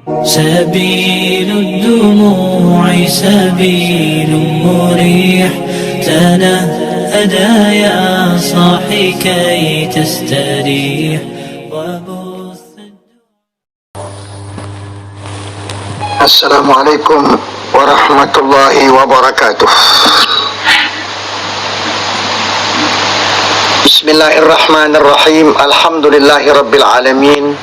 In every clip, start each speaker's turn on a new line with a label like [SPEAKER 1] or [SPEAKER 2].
[SPEAKER 1] سبيل الدموع سبيل مريح تنهدى يا صاحي كي تستريح
[SPEAKER 2] السلام عليكم ورحمة الله وبركاته. بسم الله الرحمن الرحيم. الحمد لله رب العالمين،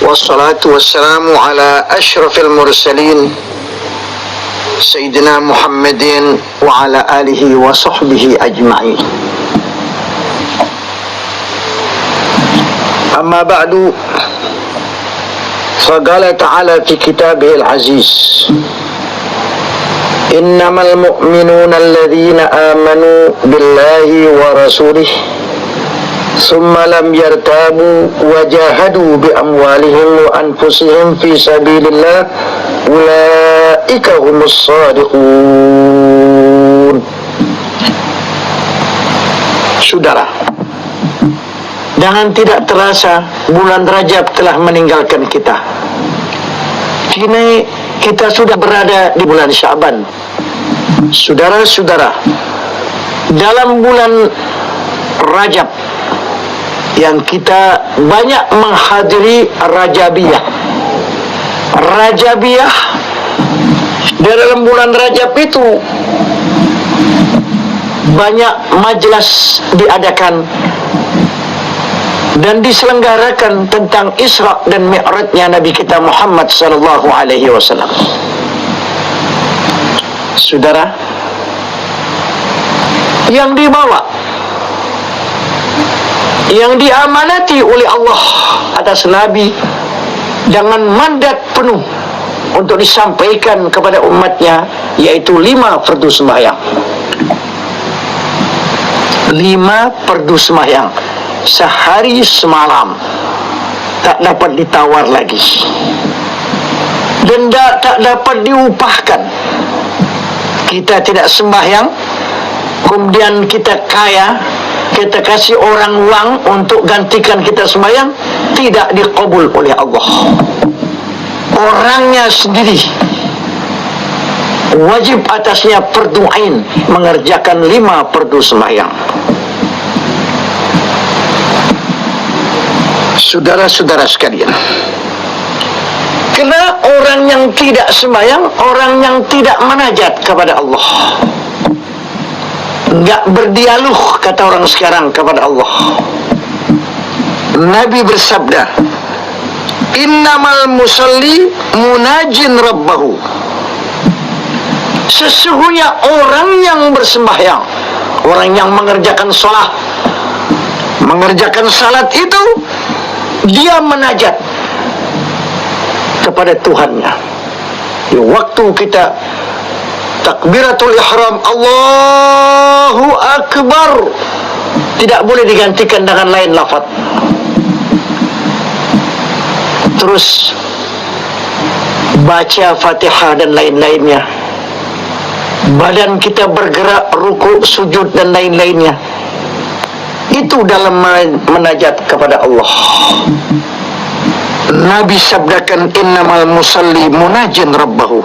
[SPEAKER 2] والصلاة والسلام على أشرف المرسلين سيدنا محمد وعلى آله وصحبه أجمعين. أما بعد، فقال تعالى في كتابه العزيز: إنما المؤمنون الذين آمنوا بالله ورسوله ثم لم يرتابوا وجاهدوا بأموالهم وأنفسهم في سبيل الله أولئك هم الصادقون. Saudara, dengan tidak terasa bulan Rajab telah meninggalkan kita. Kini kita sudah berada di bulan Sya'ban. Saudara-saudara, dalam bulan Rajab yang kita banyak menghadiri Rajabiyah. Rajabiyah di dalam bulan Rajab itu banyak majelis diadakan dan diselenggarakan tentang Isra dan Mi'rajnya Nabi kita Muhammad sallallahu alaihi wasallam. Saudara, yang dibawa, yang diamanati oleh Allah atas Nabi dengan mandat penuh untuk disampaikan kepada umatnya, yaitu 5 fardu sembahyang. 5 fardu sembahyang sehari semalam, tak dapat ditawar lagi dan tak dapat diupahkan. Kita tidak sembahyang kemudian kita kaya, kita kasih orang uang untuk gantikan kita sembahyang, tidak dikabul oleh Allah. Orangnya sendiri wajib atasnya fardu ain mengerjakan 5 fardu sembahyang. Saudara-saudara sekalian, karena orang yang tidak sembahyang, orang yang tidak munajat kepada Allah, enggak berdialog, kata orang sekarang, kepada Allah. Nabi bersabda, innamal musalli munajin rabbahu. Sesungguhnya orang yang bersembahyang, orang yang mengerjakan salat, mengerjakan salat itu dia menajat kepada Tuhannya. Di waktu kita takbiratul ihram, Allahu Akbar, tidak boleh digantikan dengan lain lafaz. Terus baca Fatihah dan lain-lainnya. Badan kita bergerak, ruku, sujud dan lain-lainnya. Itu dalam menajat kepada Allah. Nabi sabdakan, innamal musalli munajin rabbahu.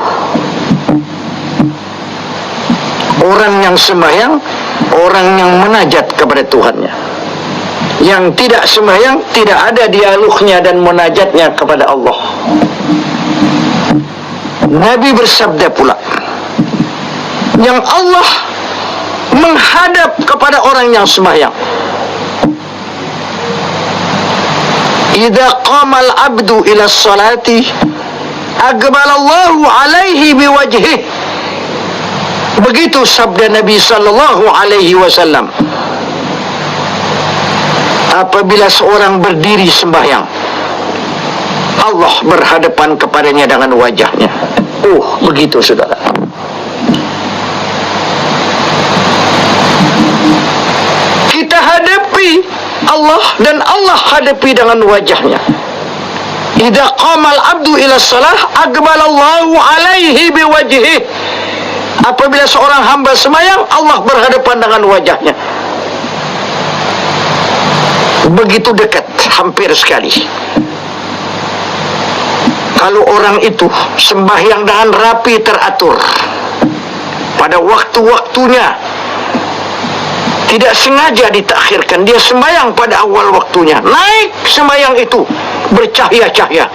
[SPEAKER 2] Orang yang sembahyang, orang yang munajat kepada Tuhannya. Yang tidak sembahyang, tidak ada dialognya dan munajatnya kepada Allah. Nabi bersabda pula, yang Allah menghadap kepada orang yang sembahyang. Idza qamal abdu ila salati aqbalallahu alaihi biwajhihi. Begitu sabda Nabi sallallahu alaihi wasallam. Apabila seorang berdiri sembahyang, Allah berhadapan kepadanya dengan wajahnya. Begitu saudara. Kita hadapi Allah dan Allah hadapi dengan wajahnya. Idza qamal abdu ila shalah aqbalallahu alaihi biwajhihi. Apabila seorang hamba sembahyang, Allah berhadapan dengan wajahnya. Begitu dekat, hampir sekali. kalau orang itu sembahyang dengan rapi teratur pada waktu-waktunya, tidak sengaja ditakhirkan, dia sembahyang pada awal waktunya, naik sembahyang itu bercahaya-cahaya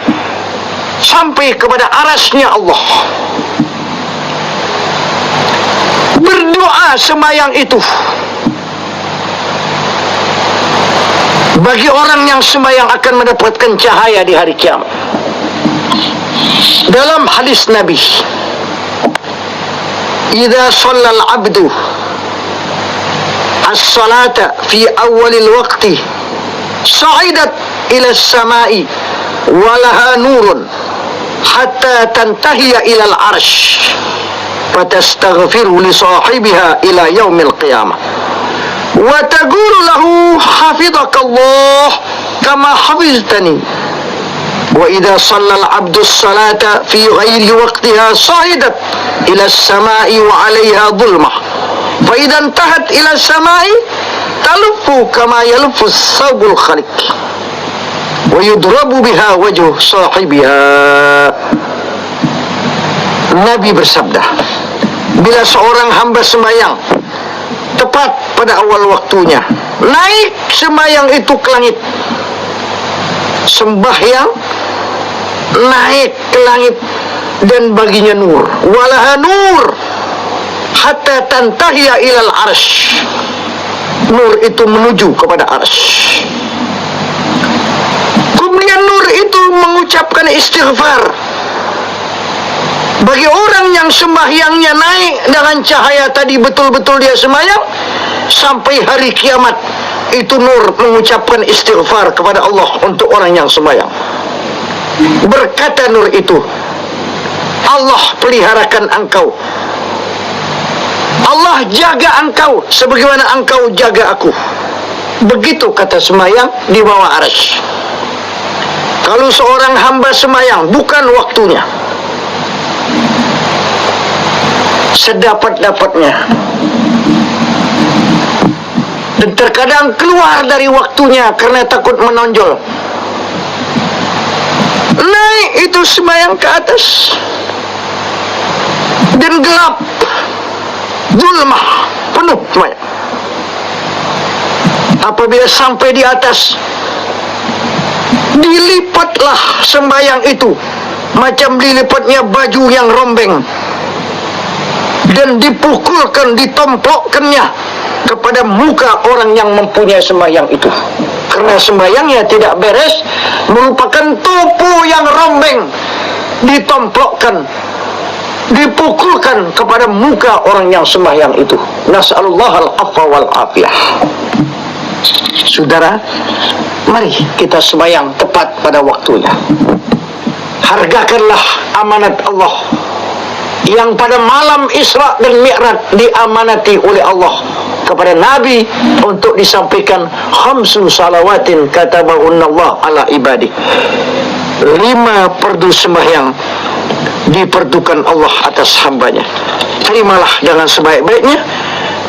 [SPEAKER 2] sampai kepada arasnya Allah. Berdoa sembahyang itu bagi orang yang sembahyang akan mendapatkan cahaya di hari kiamat. Dalam hadis Nabi, "Idza shallal 'abdu as-salata fi awwalil waqti sa'idat ila as-sama'i wa laha nurun hatta tantahiya ila al-'arsy fatastaghfiru li sahibiha ila yaumil qiyamah wa taqulu lahu hafizakallah kama hafiztani wa idza shallal 'abdu as-salata fi ghairi waqtiha sa'idat ila as-sama'i wa 'alayha dhulmah fa idza intahat ila as-sama'i taluffu kama yaluffu as-sawbul khaliq wa yudrabu biha wajhu sahibiha." Nabi bersabda, bila seorang hamba sembahyang tepat pada awal waktunya, naik sembahyang itu ke langit, sembahyang naik ke langit dan baginya nur, walaha nur hatta tantahiya ilal arsy, nur itu menuju kepada arsy. Kemudian nur itu mengucapkan istighfar bagi orang yang sembahyangnya naik dengan cahaya tadi, betul-betul dia sembahyang sampai hari kiamat, itu nur mengucapkan istighfar kepada Allah untuk orang yang sembahyang. Berkata nur itu, Allah peliharakan engkau, Allah jaga engkau sebagaimana engkau jaga aku. Begitu kata sembahyang di bawah arsy. Kalau seorang hamba sembahyang bukan waktunya, sedapat-dapatnya, dan terkadang keluar dari waktunya karena takut menonjol, naik itu sembahyang ke atas dan gelap, zulmah, penuh sembahyang. Apabila sampai di atas, dilipatlah sembahyang itu macam dilipatnya baju yang rombeng, dan dipukulkan, ditomplokkannya kepada muka orang yang mempunyai sembahyang itu. Karena sembahyangnya tidak beres, merupakan tubuh yang rombeng, ditomplokkan, dipukulkan kepada muka orang yang sembahyang itu. Nas'alullah al-afwa wal-afiyah. Saudara, mari kita sembahyang tepat pada waktunya. Hargakanlah amanat Allah yang pada malam Isra dan Mi'raj diamanati oleh Allah kepada Nabi untuk disampaikan khamsu salawatin katabahunallah ala ibadi. 5 perdu sembahyang diperdukan Allah atas hambanya. Terimalah dengan sebaik-baiknya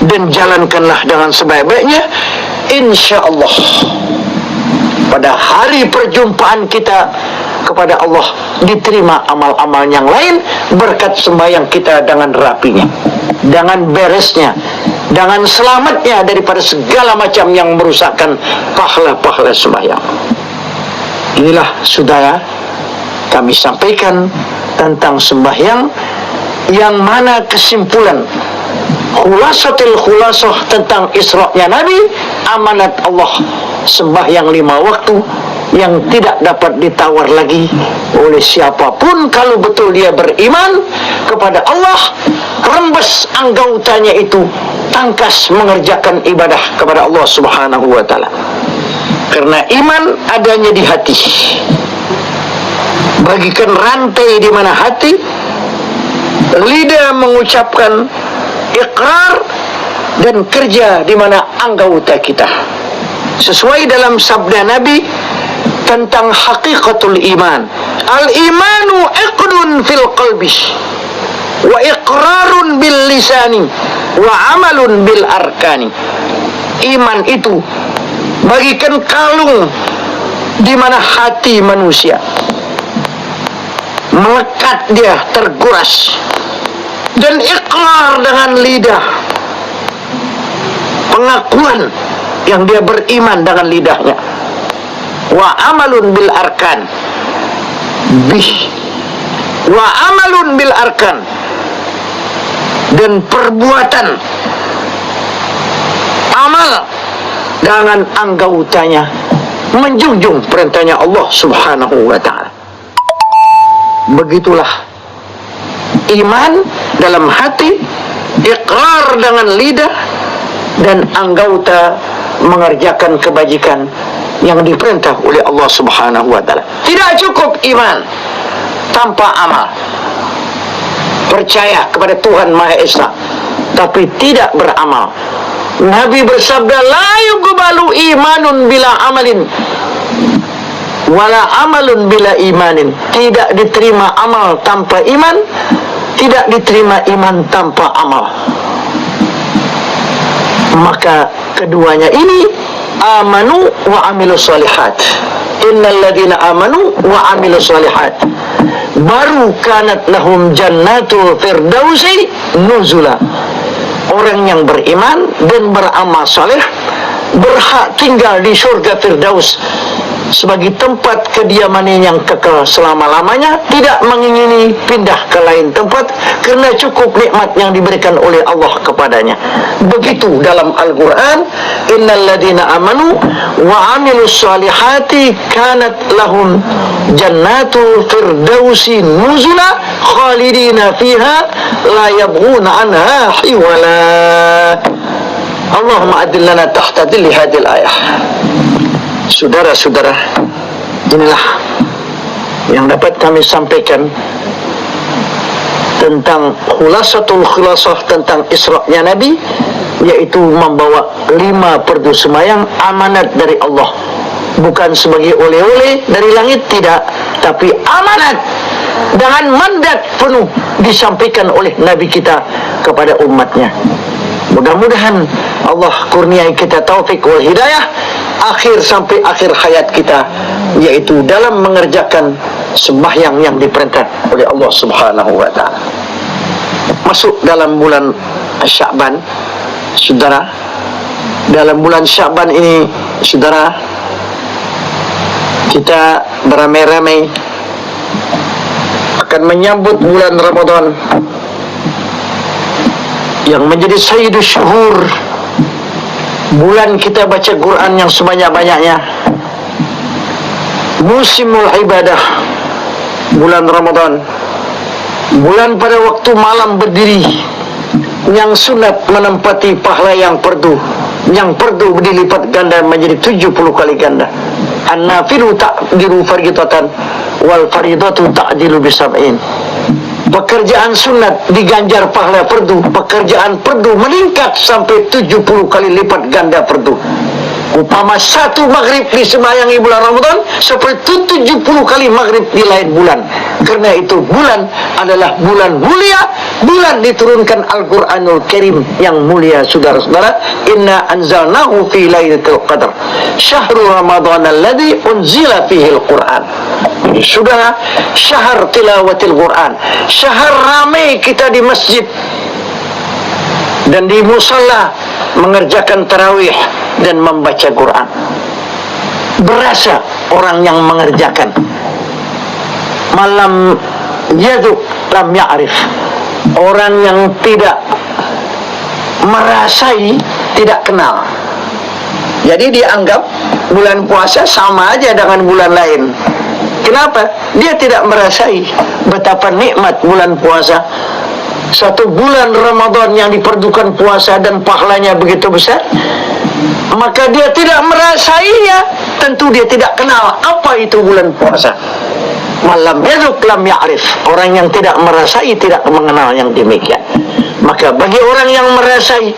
[SPEAKER 2] dan jalankanlah dengan sebaik-baiknya. InsyaAllah pada hari perjumpaan kita kepada Allah diterima amal-amal yang lain berkat sembahyang kita dengan rapinya, dengan beresnya, dengan selamatnya daripada segala macam yang merusakkan pahala-pahala sembahyang. Inilah saudara, kami sampaikan tentang sembahyang, yang mana kesimpulan khulasatul khulasah tentang Isra-nya Nabi, amanat Allah, sembahyang 5 waktu yang tidak dapat ditawar lagi oleh siapapun kalau betul dia beriman kepada Allah. Rembes anggautanya itu tangkas mengerjakan ibadah kepada Allah Subhanahu wa taala. Karena iman adanya di hati. Bagikan rantai di mana hati, lidah mengucapkan ikrar, dan kerja di mana anggota kita. Sesuai dalam sabda Nabi tentang hakikatul iman, al-imanu iqdun fil qalbi wa iqrarun bil lisani wa amalun bil arkani. Iman itu bagikan kalung di mana hati manusia. melekat dia, terguras. Dan ikrar dengan lidah, pengakuan yang dia beriman dengan lidahnya. Wa amalun bil arkan, wa amalun bil arkan, dan perbuatan amal dengan anggautanya, menjunjung perintahnya Allah Subhanahu wa ta'ala. Begitulah iman dalam hati, ikrar dengan lidah, dan anggauta mengerjakan kebajikan yang diperintah oleh Allah Subhanahu wa ta'ala. Tidak cukup iman tanpa amal. Percaya kepada Tuhan Maha Esa tapi tidak beramal. Nabi bersabda, la yuqbalu imanun bila amalin wala amalun bila imanin. Tidak diterima amal tanpa iman, tidak diterima iman tanpa amal. Maka keduanya ini, amanu wa amilus solihat. Innal ladina amanu wa amilus solihat, baru kanat lahum jannatul firdausi nuzula. Orang yang beriman dan beramal saleh berhak tinggal di surga Firdaus sebagai tempat kediamannya yang kekal selama-lamanya, tidak mengingini pindah ke lain tempat kerana cukup nikmat yang diberikan oleh Allah kepadanya. Begitu dalam Al-Quran, innal ladina amanu wa amilus salihati kanat lahum jannatul firdausi nuzula khalidina fiha la yabghuna anha hiwala. Allahumma adillana tahta dhilli hadil ayah. Saudara-saudara, inilah yang dapat kami sampaikan tentang khulasatul khulasah tentang Isra-nya Nabi, yaitu membawa 5 fardu sembahyang, amanat dari Allah, bukan sebagai oleh-oleh dari langit, tidak, tapi amanat dengan mandat penuh disampaikan oleh Nabi kita kepada umatnya. Mudah-mudahan Allah kurniai kita taufik wal hidayah akhir sampai akhir hayat kita, yaitu dalam mengerjakan sembahyang yang diperintah oleh Allah Subhanahu wa ta'ala. Masuk dalam bulan Sya'ban, saudara. Dalam bulan Sya'ban ini, saudara, kita beramai-ramai akan menyambut bulan Ramadan yang menjadi sayyidus syuhur, bulan kita baca Quran yang sebanyak-banyaknya, musimul ibadah, bulan Ramadan, bulan pada waktu malam berdiri, yang sunat menempati pahala yang fardu, yang fardu dilipat ganda menjadi 70 kali ganda. An-nafilu ta'dilu faridatan wal faridatu ta'dilu bisab'in. Pekerjaan sunat diganjar pahala fardu, pekerjaan fardu meningkat sampai 70 kali lipat ganda fardu. Upama satu maghrib disembayangi bulan Ramadan seperti 70 kali maghrib di lain bulan. Karena itu bulan adalah bulan mulia, bulan diturunkan Al-Quranul Karim yang mulia, saudara-saudara. Inna anzalnahu fi lailatul qadar, syahrul Ramadan alladhi unzila fihi al-Quran. Ini saudara, syahr tilawatil Quran, syahr ramai kita di masjid dan di musalla mengerjakan tarawih dan membaca Quran. Berasa orang yang mengerjakan. Malam yaduk lam ya'rif, orang yang tidak merasai tidak kenal. Jadi dianggap bulan puasa sama aja dengan bulan lain. Kenapa? Dia tidak merasai betapa nikmat bulan puasa. Satu bulan Ramadan yang diperdukan puasa dan pahalanya begitu besar, maka dia tidak merasainya. Tentu dia tidak kenal apa itu bulan puasa. Malam yaduk lam ya'rif, orang yang tidak merasai tidak mengenal yang demikian. Maka bagi orang yang merasai,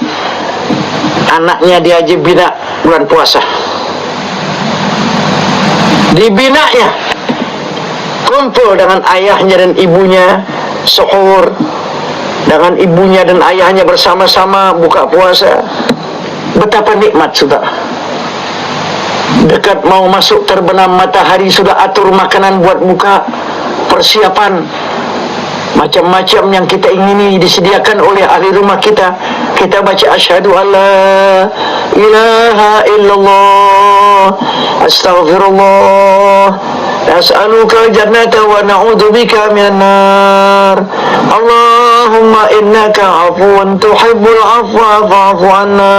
[SPEAKER 2] anaknya diajib bina bulan puasa, dibinanya, kumpul dengan ayahnya dan ibunya, suhur dengan ibunya dan ayahnya bersama-sama buka puasa. Betapa nikmat, saudara. Dekat mau masuk terbenam matahari sudah atur makanan buat buka. persiapan macam-macam yang kita ingini disediakan oleh ahli rumah kita. Kita baca asyhadu alla ilaha illallah, astaghfirullah, as'aluka jannata wa na'udzubika minan nar, Allahumma innaka afuwun tuhibbul afwa fa'fu anna.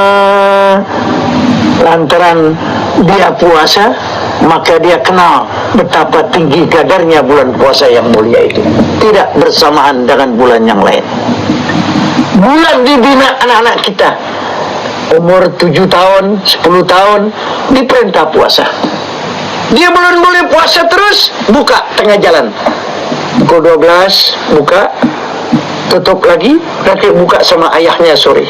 [SPEAKER 2] Lantaran dia puasa, maka dia kenal betapa tinggi kadarnya bulan puasa yang mulia itu. Tidak bersamaan dengan bulan yang lain. Bulan dibina anak-anak kita. Umur 7 tahun, 10 tahun, diperintah puasa. Dia belum boleh puasa terus, buka tengah jalan. Pukul 12, buka, tutup lagi, nanti buka sama ayahnya sore.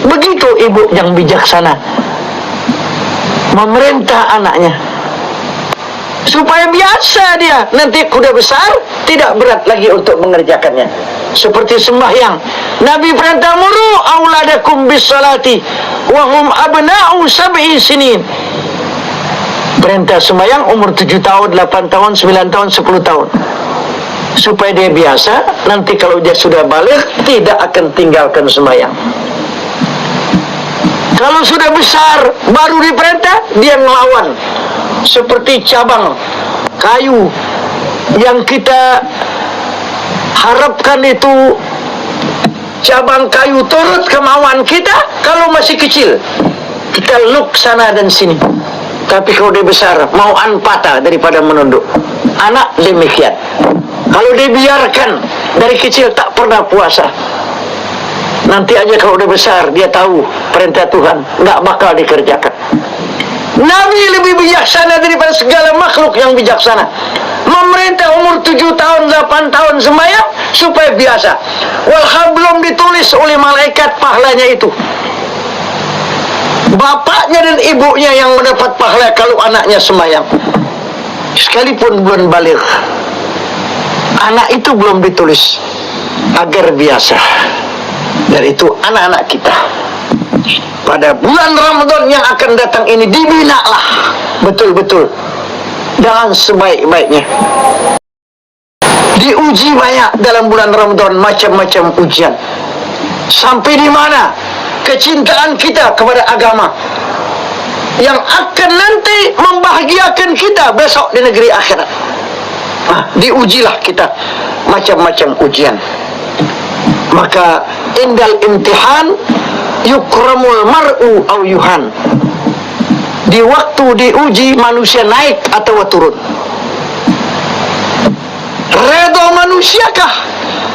[SPEAKER 2] Begitu ibu yang bijaksana memerintah anaknya supaya biasa dia, nanti kuda besar tidak berat lagi untuk mengerjakannya. Seperti sembahyang, Nabi perintah muru auladakum bis salati wa hum abna'u sab'i sinin. Perintah sembahyang umur 7 tahun, 8 tahun, 9 tahun, 10 tahun, supaya dia biasa. Nanti kalau dia sudah balik, tidak akan tinggalkan sembahyang. Kalau sudah besar, baru diperintah, dia melawan. Seperti cabang kayu yang kita harapkan itu cabang kayu turut kemauan kita kalau masih kecil. Kita luk sana dan sini. Tapi kalau dia besar, mauan patah daripada menunduk. Anak demikian. Kalau dibiarkan dari kecil tak pernah puasa, nanti aja kalau udah besar dia tahu perintah Tuhan nggak bakal dikerjakan. Nabi lebih bijaksana daripada segala makhluk yang bijaksana. Memerintah umur 7 tahun, 8 tahun sembahyang supaya biasa. Walhal belum ditulis oleh malaikat pahalanya itu. Bapaknya dan ibunya yang mendapat pahala kalau anaknya sembahyang. Sekalipun belum balik, anak itu belum ditulis agar biasa. Dan itu anak-anak kita pada bulan Ramadan yang akan datang ini dibinalah betul-betul dengan sebaik-baiknya. Diuji banyak dalam bulan Ramadan, macam-macam ujian. Sampai di mana kecintaan kita kepada agama yang akan nanti membahagiakan kita besok di negeri akhirat. Diujilah kita macam-macam ujian. Maka indal imtihan yukramul mar'u aw yuhan. Di waktu diuji, manusia naik atau turun. Redha manusiakah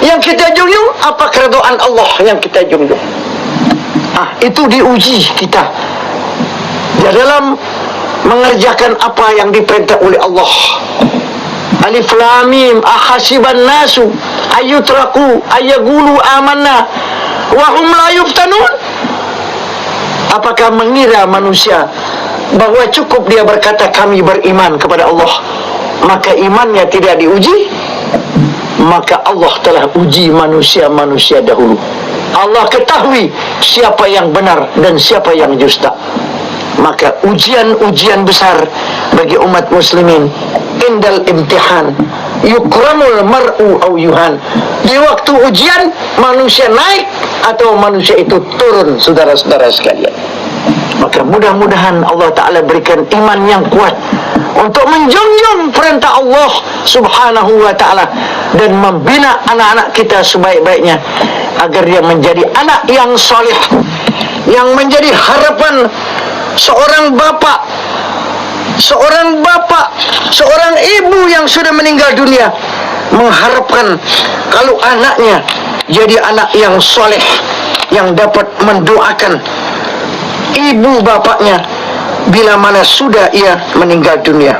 [SPEAKER 2] yang kita junjung, apa keredaan Allah yang kita junjung? Itu diuji kita di dalam mengerjakan apa yang diperintah oleh Allah. Alif lam mim ahasiban nasu ayyutraku ayyaqulu amanna wa hum la yuftanun. Apakah mengira manusia bahwa cukup dia berkata kami beriman kepada Allah, maka imannya tidak diuji? Maka Allah telah uji manusia-manusia dahulu. Allah ketahui siapa yang benar dan siapa yang dusta. Maka ujian-ujian besar bagi umat muslimin. Indal imtihan yukramul mar'u aw yuhan. Di waktu ujian, manusia naik atau manusia itu turun, saudara-saudara sekalian. Maka mudah-mudahan Allah Ta'ala berikan iman yang kuat untuk menjunjung perintah Allah Subhanahu wa Ta'ala dan membina anak-anak kita sebaik-baiknya agar dia menjadi anak yang soleh, yang menjadi harapan seorang bapak, seorang ibu yang sudah meninggal dunia, mengharapkan kalau anaknya jadi anak yang soleh, yang dapat mendoakan ibu bapaknya bila mana sudah ia meninggal dunia.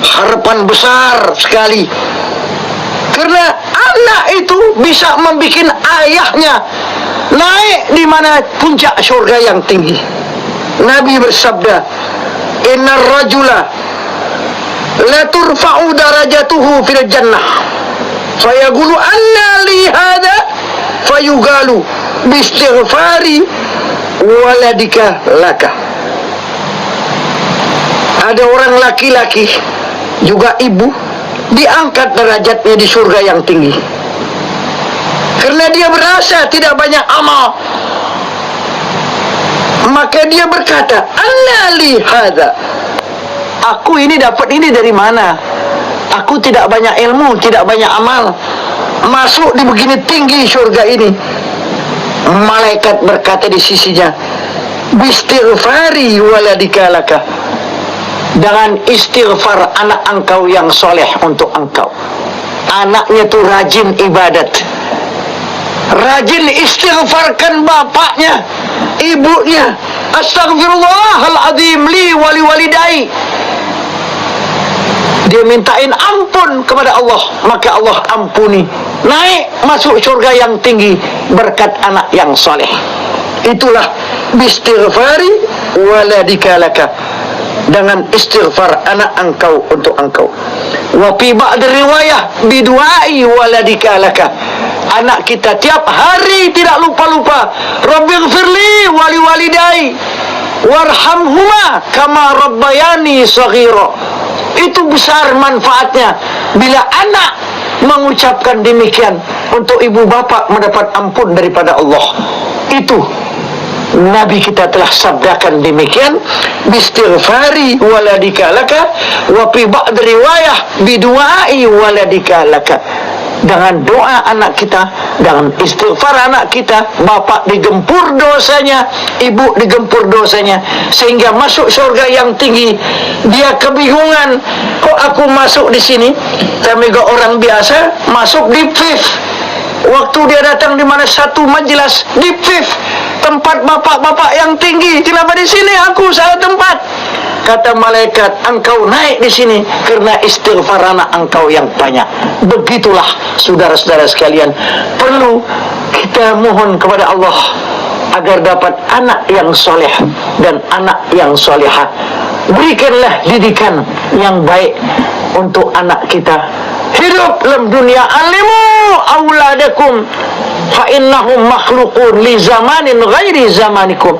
[SPEAKER 2] Harapan besar sekali, karena anak itu bisa membuat ayahnya naik di mana puncak surga yang tinggi. Nabi bersabda, innar rajula la turfa'u darajatuhu fil jannah fayaqulu anna li hadha fayugalu biistighfari waladika laka. Ada orang laki-laki juga ibu diangkat derajatnya di surga yang tinggi. Karena dia berasa tidak banyak amal, maka dia berkata, "Anna li hadza." Aku ini dapat ini dari mana? Aku tidak banyak ilmu, tidak banyak amal, masuk di begini tinggi surga ini. Malaikat berkata di sisinya, "Bistighfari waladika laka." Dengan istighfar anak engkau yang soleh untuk engkau. Anaknya tu rajin ibadat, rajin istighfarkan bapaknya, ibunya. Astaghfirullahaladzim li wali walidai. Dia mintain ampun kepada Allah, maka Allah ampuni. Naik masuk surga yang tinggi berkat anak yang soleh. Itulah bistighfari waladika laka, dengan istighfar anak engkau untuk engkau. Wa fi ba'd riwayah biduai waladika laka. Anak kita tiap hari tidak lupa-lupa, Rabbighfirli wali walidai warhamhuma kama rabbayani shaghira. Itu besar manfaatnya bila anak mengucapkan demikian untuk ibu bapa mendapat ampun daripada Allah. Itu Nabi kita telah sabdakan demikian, bistighfari waladika laka wa fi ba'd riwayah biduai waladika laka. Dengan doa anak kita, dengan istighfar anak kita, bapak digempur dosanya, ibu digempur dosanya, sehingga masuk surga yang tinggi. Dia kebingungan, kok aku masuk di sini? Kami gak orang biasa masuk di fifth. Waktu dia datang di mana satu majelis di fifth, tempat bapak-bapak yang tinggi. Kenapa di sini? Aku salah tempat. Kata malaikat, engkau naik di sini karena istighfar anak engkau yang banyak. Begitulah saudara-saudara sekalian, perlu kita mohon kepada Allah agar dapat anak yang soleh dan anak yang solehah. Berikanlah didikan yang baik untuk anak kita. Hidup dalam dunia, alimu auladakum fa innahum makhluqun li zamanin ghairi zamanikum.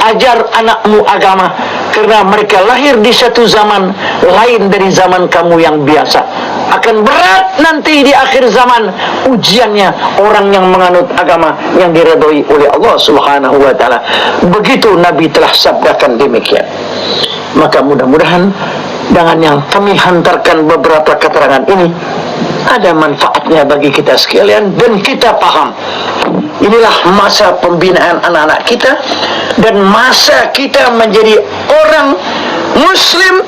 [SPEAKER 2] Ajar anakmu agama karena mereka lahir di satu zaman lain dari zaman kamu yang biasa. Akan berat nanti di akhir zaman ujiannya orang yang menganut agama yang diredai oleh Allah Subhanahu wa taala. Begitu Nabi telah sabdakan demikian. Maka mudah-mudahan dengan yang kami hantarkan beberapa keterangan ini ada manfaatnya bagi kita sekalian dan kita paham. Inilah masa pembinaan anak-anak kita dan masa kita menjadi orang Muslim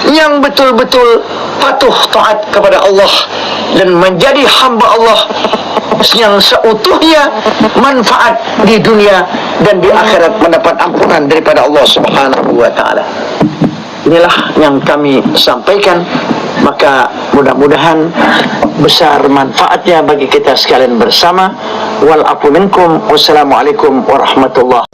[SPEAKER 2] yang betul-betul patuh taat kepada Allah dan menjadi hamba Allah yang seutuhnya manfaat di dunia dan di akhirat mendapat ampunan daripada Allah Subhanahu wa taala. Inilah yang kami sampaikan, maka mudah-mudahan besar manfaatnya bagi kita sekalian bersama. Wal afu minkum. Wassalamualaikum warahmatullahi wabarakatuh.